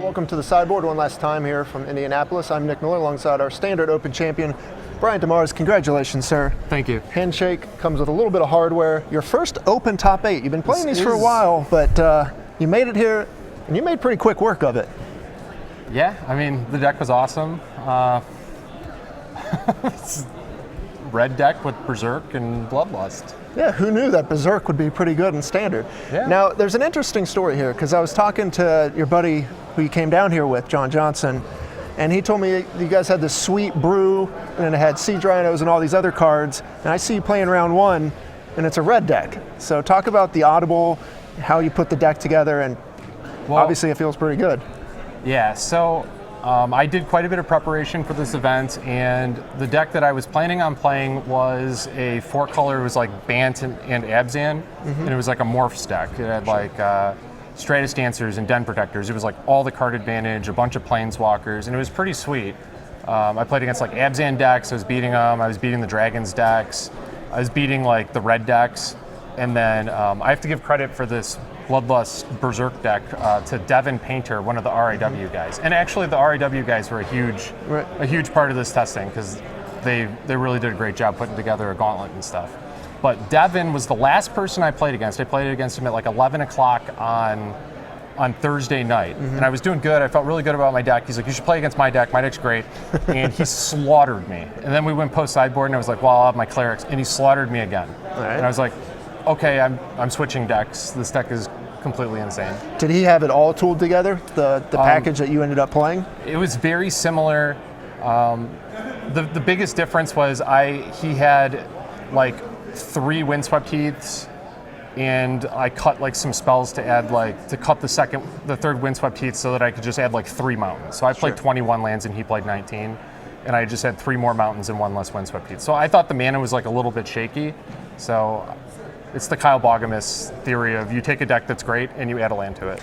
Welcome to the sideboard one last time here from Indianapolis. I'm Nick Miller alongside our standard Open champion, Brian DeMars. Congratulations, sir. Thank you. Handshake comes with a little bit of hardware. Your first Open top 8. You've been playing these for a while, but you made it here, and you made pretty quick work of it. Yeah, I mean, the deck was awesome. Red deck with Berserk and Bloodlust. Yeah, who knew that Berserk would be pretty good in Standard? Yeah. Now, there's an interesting story here, because I was talking to your buddy who you came down here with, John Johnson, and he told me you guys had this sweet brew, and it had Siege Rhinos and all these other cards, and I see you playing round 1, and it's a red deck. So talk about the Audible, how you put the deck together, and obviously it feels pretty good. Yeah, so I did quite a bit of preparation for this event, and the deck that I was planning on playing was a 4-color, it was like Bant and Abzan, and it was like a Morphs deck. It had like Stratus Dancers and Den Protectors. It was like all the card advantage, a bunch of Planeswalkers, and it was pretty sweet. I played against like Abzan decks, I was beating them, I was beating the Dragons decks, I was beating like the red decks, and then I have to give credit for this Bloodlust Berserk deck to Devin Painter, one of the RIW guys. And actually the RIW guys were a huge part of this testing, because they really did a great job putting together a gauntlet and stuff. But Devin was the last person I played against. I played against him at like 11 o'clock on Thursday night. And I was doing good. I felt really good about my deck. He's like, you should play against my deck. My deck's great. And he slaughtered me. And then we went post sideboard, and I was like, well, I'll have my clerics. And he slaughtered me again. And I was like, okay, I'm switching decks. This deck is completely insane. Did he have it all tooled together, the package that you ended up playing? It was very similar. The biggest difference was he had like 3 Windswept Heaths, and I cut like some spells to add to cut the third Windswept Heath so that I could just add like 3 mountains. So I played 21 lands and he played 19, and I just had 3 more mountains and 1 less Windswept Heath. So I thought the mana was like a little bit shaky. So it's the Kyle Bogamus theory of you take a deck that's great and you add a land to it.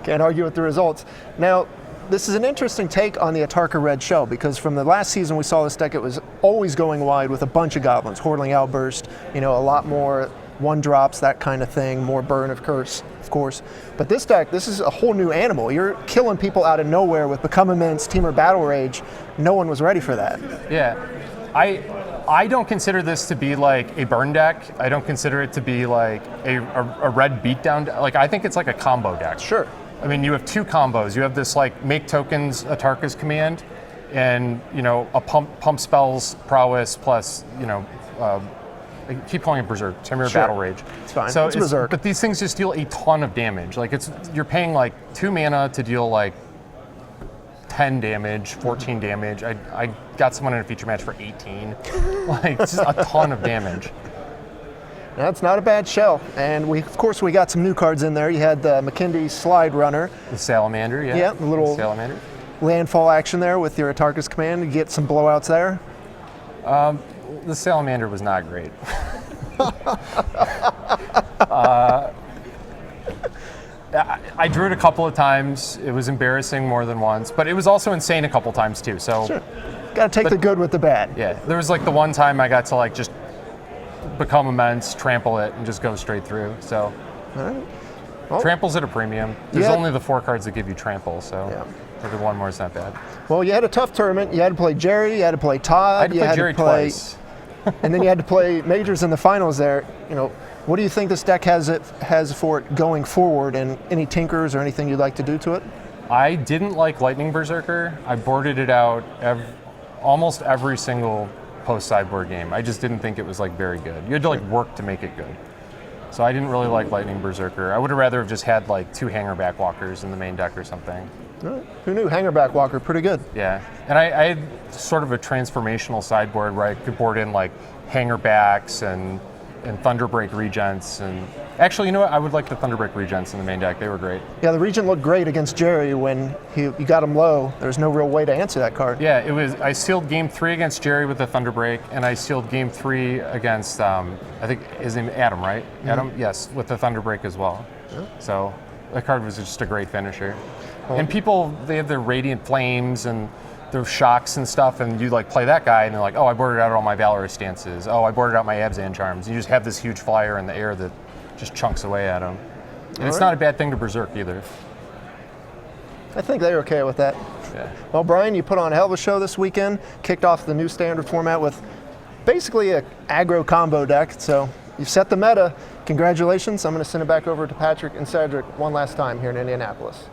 Can't argue with the results. Now, this is an interesting take on the Atarka Red shell, because from the last season we saw this deck, it was always going wide with a bunch of goblins, Hordeling Outburst, a lot more 1-drops, that kind of thing, more Burn of Curse, of course. But this deck, this is a whole new animal. You're killing people out of nowhere with Become Immense, Temur Battle Rage. No one was ready for that. Yeah. I don't consider this to be like a burn deck. I don't consider it to be like a red beatdown deck. Like, I think it's like a combo deck. Sure. I mean, you have 2 combos. You have this like make tokens Atarka's command, and a pump spells prowess plus I keep calling it Berserk, Temur Battle Rage. It's fine. So it's Berserk. But these things just deal a ton of damage. Like you're paying like 2 mana to deal like 10 damage, 14 damage. I got someone in a feature match for 18. Like, just a ton of damage. That's not a bad shell. And of course we got some new cards in there. You had the McKindy Slide Runner. The Salamander, yeah. Yeah, the little Salamander. Landfall action there with your Atarka's command. You get some blowouts there. The Salamander was not great. I drew it a couple of times. It was embarrassing more than once, but it was also insane a couple times too. So, sure. Got to take the good with the bad. Yeah, there was like the one time I got to like just Become Immense, trample it, and just go straight through. So, all right. Well, trample's at a premium. There's only the 4 cards that give you trample, so maybe 1 more is not bad. Well, you had a tough tournament. You had to play Jerry. You had to play Todd. I had to play Jerry twice. And then you had to play Majors in the finals there. What do you think this deck has for it going forward, and any tinkers or anything you'd like to do to it? I didn't like Lightning Berserker. I boarded it out almost every single post-sideboard game. I just didn't think it was like very good. You had to like work to make it good. So I didn't really like Lightning Berserker. I would have rather have just had like 2 Hanger Backwalkers in the main deck or something. Right. Who knew? Hanger Backwalker, pretty good. Yeah, and I had sort of a transformational sideboard where I could board in like Hanger Backs and Thunderbreak Regents, and actually, you know what? I would like the Thunderbreak Regents in the main deck. They were great. Yeah, the Regent looked great against Jerry when you got him low. There's no real way to answer that card. Yeah, it was. I sealed game 3 against Jerry with the Thunderbreak, and I sealed game 3 against I think his name Adam, right? Adam, yes, with the Thunderbreak as well. Yeah. So that card was just a great finisher. And people, they have their Radiant Flames and their shocks and stuff, and you like play that guy, and they're like, oh, I boarded out all my Valorous Stances. Oh, I boarded out my Abzan Charms. You just have this huge flyer in the air that just chunks away at them. And it's not a bad thing to Berserk either. I think they're okay with that. Yeah. Well, Brian, you put on a hell of a show this weekend. Kicked off the new standard format with basically an aggro combo deck. So you've set the meta. Congratulations. I'm going to send it back over to Patrick and Cedric one last time here in Indianapolis.